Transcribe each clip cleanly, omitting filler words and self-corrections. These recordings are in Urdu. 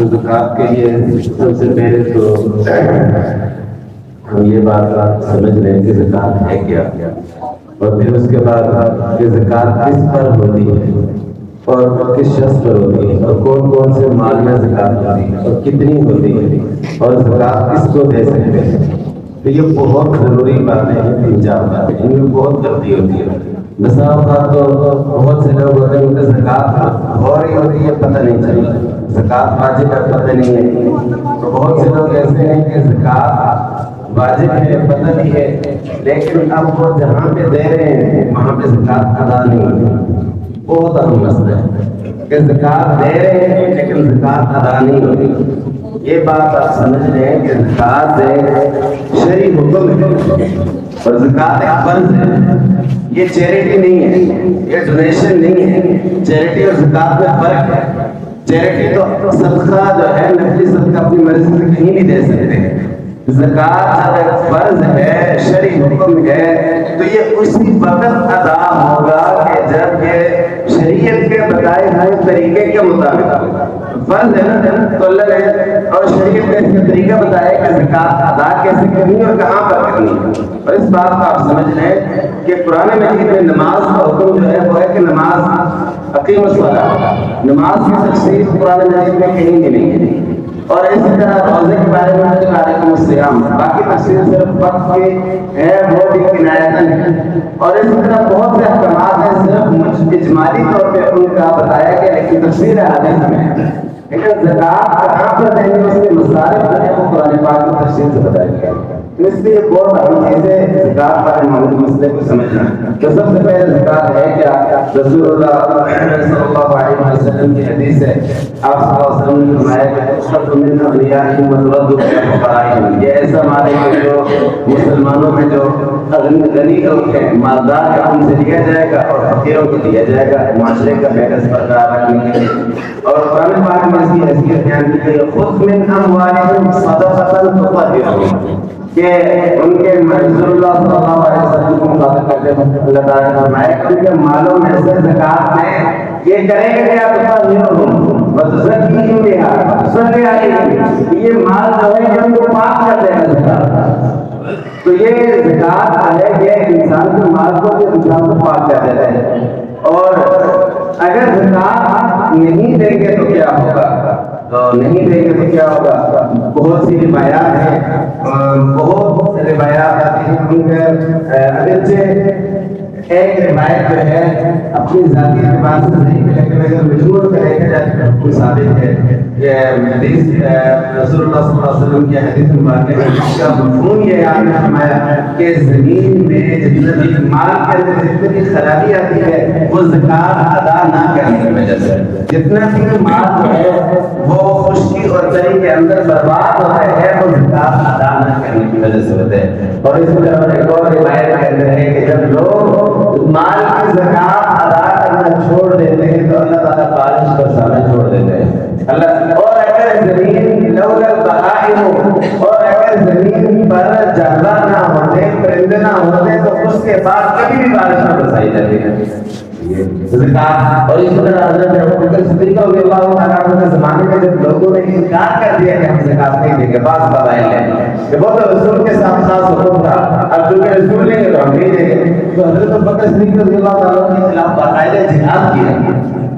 تو زکوٰۃ کے لیے سب سے پہلے تو ہم یہ بات سمجھ لیں کہ زکوٰۃ ہے کیا، اور پھر اس کے بعد کہ زکوٰۃ کس پر ہوتی ہے اور کس شخص پر ہوتی ہے، اور کون کون سے مال میں زکوٰۃ ہوتی ہے اور کتنی ہوتی ہے، اور زکوٰۃ کس کو دے سکتے ہیں۔ تو یہ بہت ضروری باتیں ہیں، تین چار باتیں، ان میں بہت غلطی ہوتی ہے۔ بسا اوقات تو بہت سے لوگ ہوتے ہیں ان کو زکوٰۃ ہو رہی ہوتی ہے پتہ نہیں چلتا، زکوٰۃ واجب ہے پتہ نہیں ہے۔ تو بہت سے لوگ ایسے ہیں کہ زکوٰۃ واجب ہے پتہ نہیں ہے، لیکن اب وہ جہاں پہ دے رہے ہیں وہاں پہ زکوٰۃ ادا نہیں ہوتی۔ بہت اہم مسئلہ ہے کہ زکوٰۃ دے رہے ہیں لیکن زکوٰۃ ادا نہیں ہوتی۔ یہ بات آپ سمجھ لیں کہ زکوٰۃ شرعی حکم ہے اور زکوٰۃ ایک فرض ہے۔ یہ چیریٹی نہیں ہے، یہ ڈونیشن نہیں ہے۔ چیریٹی اور زکوٰۃ میں فرق ہے۔ چیریٹی تو صدقہ جو ہے نقلی صدقہ اپنی مرضی سے کہیں بھی دے سکتے ہیں۔ زکوٰۃ جب ایک فرض ہے، شرعی حکم ہے، تو یہ اسی وقت ادا ہوگا کہ جب یہ شریعت کے بتائے ہوئے طریقے کے مطابق ہوگا۔ فرض ہے نا، تو اللہ نے اور شریعت نے اس کا طریقہ بتایا کہ زکوٰۃ ادا کیسے کرنی اور کہاں پر کرنی ہے۔ اور اس بات کو آپ سمجھ لیں کہ قرآن مجید میں نماز کا حکم جو ہے وہ ہے کہ نماز اقیم الصلاۃ، نماز کی تفصیل قرآن مجید میں کہیں بھی نہیں ہے۔ اور اسی طرح روزے کے بارے میں علیکم الصیام، باقی تفصیل صرف وقت کی ہے، وہ بھی کنایتاً ہے۔ اور اسی طرح بہت سے احکامات ہیں صرف اجمالی طور پہ ان کا بتایا گیا، لیکن تفصیل حدیث میں ہے۔ لیکن زکوٰۃ کہاں پر دیں گے، اس کے مصارف جو ہے وہ قرآن پاک میں تفصیل سے بتایا گیا۔ اس لیے بہت اہم چیز ہے زکوٰۃ والے مسئلے کو سمجھنا۔ تو سب سے پہلے زکوٰۃ ہے کیا؟ رسول اللہ صلی اللہ علیہ وسلم کی حدیث ہے، آپ صلی اللہ علیہ وسلم نے فرمایا کہ تؤخذ من اغنیائہم وترد الی فقرائہم، یہ ایسا مال ہے کہ جو مسلمانوں میں جو غنی لوگ ہیں، مالدار ہیں، ان سے لیا جائے گا اور فقیروں کو دیا جائے گا، معاشرے کا بیلنس برقرار رکھنے کے لیے۔ اور قرآن پاک میں اس کی حیثیت بیان کی گئی، خذ من اموالہم صدقۃ تطہرہم، کہ ان کے رسول اللہ صلی اللہ علیہ وسلم کو مخاطب کرتے ہیں اللہ تعالیٰ نے فرمایا کہ ان کے مالوں میں سے زکوٰۃ میں یہ کریں گے کیا؟ تطہرہم وتزکیہم بہا وتصلی علیہم، یہ مال جو ہے یہ ان کو پاک کر دے گا زکوٰۃ۔ تو یہ زکوٰۃ ہے کہ انسان کے مال کو جو انسان کو پاک کر دیتا ہے۔ اور اگر زکوٰۃ نہیں دیں گے تو کیا ہوگا؟ تو نہیں دیں گے تو کیا ہوگا؟ بہت سی روایات ہیں، بہت روایات آتی ہیں ان کے، اگرچہ ایک روایت جو ہے اپنی ذاتی اعتبار سے نہیں ہے، لیکن اگر مجموع میں دیکھا جائے تو بالکل ثابت ہے۔ یہ حدیث رسول اللہ صلی اللہ علیہ وسلم کی حدیث مبارکہ ہے، جس کا مفہوم یہ آپ نے فرمایا کہ زمین میں جتنا بھی مال کے اندر جتنی بھی خرابی آتی ہے وہ زکوٰۃ ادا نہ کرنے کی وجہ سے، جتنا بھی مال جو ہے وہ خشکی اور تری کے اندر برباد ہو رہا ہے وہ زکوٰۃ ادا نہ کرنے کی وجہ سے ہوتے ہیں۔ اور اس میں ایک اور روایت کے اندر ہے کہ جب لوگ مال کی زکوٰۃ ادا کرنا چھوڑ دیتے ہیں تو اللہ تعالیٰ بارش برسانا چھوڑ دیتے ہیں اللہ۔ اور اگر زمین لولا البہائم، اور اگر زمین پر جانور نہ ہوتے، پرندے نہ ہوتے تو اس کے بعد کبھی بھی بارش نہ برسائی جاتی ہے زکوٰۃ۔ اور اس طرح حضرت ابوبکر صدیق رضی اللہ تعالیٰ عنہ کے زمانے میں جب لوگوں نے انکار کر دیا کہ ہم زکوٰۃ نہیں دیں گے، بعض قبائل نے کہ وہ تو رسول کے ساتھ خاص حکم تھا، اب چونکہ رسول نہیں ہے تو ہم نہیں دیں گے، تو حضرت ابوبکر صدیق رضی اللہ تعالیٰ عنہ کے خلاف باقاعدہ جہاد کیا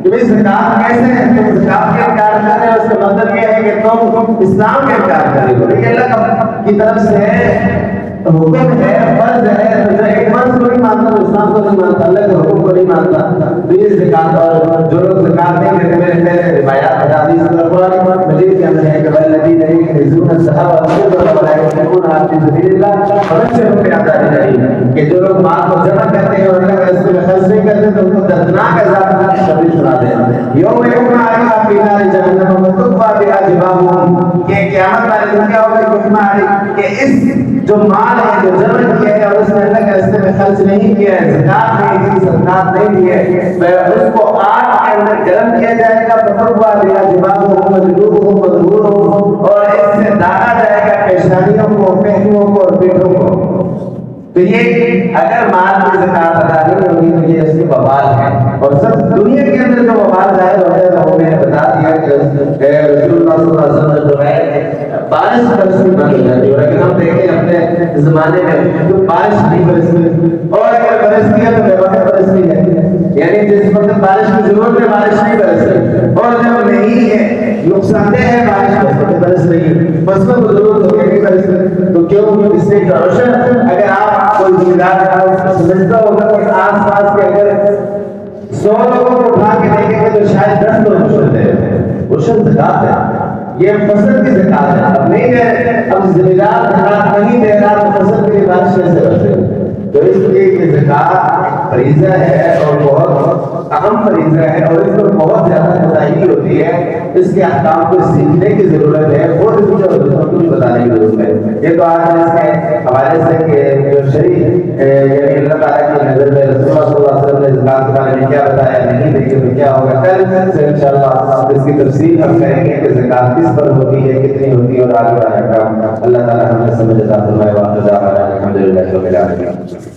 کہ بھائی زکوٰۃ کیسے ہے؟ تم زکوٰۃ کا انکار کر رہے ہو، اس کا مطلب یہ ہے کہ تم اسلام کا انکار کر رہے ہو۔ یہ اللہ کی طرف سے حکم ہے، فرض ہے، ایک فرض کو نہیں مانتا تو اسلام کو نہیں مانتا، اللہ کے حکم کو نہیں مانتا، تو یہ زکوٰۃ۔ اور جو لوگ زکوٰۃ نہیں دیتے، میرے پہلے روایات حدیث قرآن مجید کے اندر ہے کہ والذین یکنزون الذهب والفضة ولا ينفقونها في سبيل الله فبشرهم بعذاب أليم، کہ جو لوگ مال کو جمع کرتے ہیں اور اللہ کے راستے میں خرچ نہیں کرتے تو ان کو دردناک عذاب کی خبر سنا دیں۔ یوم یحمى علیہا فی نار جہنم وتقوی بها جباہہم، کہ قیامت والے دن کیا ہوگا؟ یحمى علیہ، کہ اس جو مال ہے جو جمع کیا ہے اور اس نے اللہ کے راستے میں خرچ نہیں کیا ہے، زکوٰۃ نہیں دی، صدقات نہیں دی ہے، اس کو آگ کے اندر گرم کیا جائے گا، فتقوی بها جباہہم وجنوبہم وظہورہم، اور اس سے داغا جائے گا پیشانیوں کو، پہلوؤں کو اور پیٹوں کو۔ تو یہ اگر مال کی زکوٰۃ ادا نہیں ہوگی تو یہ اس کی وبال ہے، اور سب دنیا کے اندر جو وبال ظاہر ہو جائے گا وہ میں نے بتا دیا کہ رسول اللہ صلی اللہ علیہ وسلم نے فرمایا کہ بارش برسنی بند ہو جاتی ہے، لیکن ہم دیکھیں اپنے زمانے میں تو بارش نہیں برستی، اور اگر برستی ہے تو بے وقت برستی ہے، یعنی جس وقت بارش کی ضرورت ہے بارش نہیں برس رہی، اور جب نہیں ہے نقصان دہ ہے بارش اس وقت برس رہی ہے، فصلوں کو ضرورت ہو نہیں برس رہی، تو کیوں اس سے روشن اگر آپ کوئی ذمہ دار سمجھتا ہوگا کہ آس پاس کے اگر 100 لوگوں کو اٹھا کے دیکھیں گے تو شاید 10 لوگ روشن دے رہے ہیں، روشن زکات ہے، یہ فصل کی زکات ہے، اب نہیں دے رہے، اب ذمہ دار زکات نہیں دے رہا تو فصل کی بارش کیسے برسے؟ تو اس لیے یہ زکات فریضہ ہے اور بہت اہم فریضہ ہے، اور اس پر بہت زیادہ کوتاہی ہوتی ہے، اس کے احکام کو سیکھنے کی ضرورت ہے، خود کچھ بتانے کی ضرورت ہے۔ یہ تو آج اس کے حوالے سے کہ جو شریع یعنی اللہ تعالیٰ کی نظر میں رسول اللہ صلی اللہ علیہ وسلم نے زکات کے بارے میں کیا بتایا، نہیں دیکھے تو کیا ہوگا، کل سے انشاءاللہ اس کی تفصیل ہم کریں گے کہ زکات کس پر ہوتی ہے، کتنی ہوتی ہے، اور آگے والا کام اللہ تعالیٰ ہمیں سمجھ عطا فرمائے۔ واخر دعوانا الحمدللہ رب العالمین۔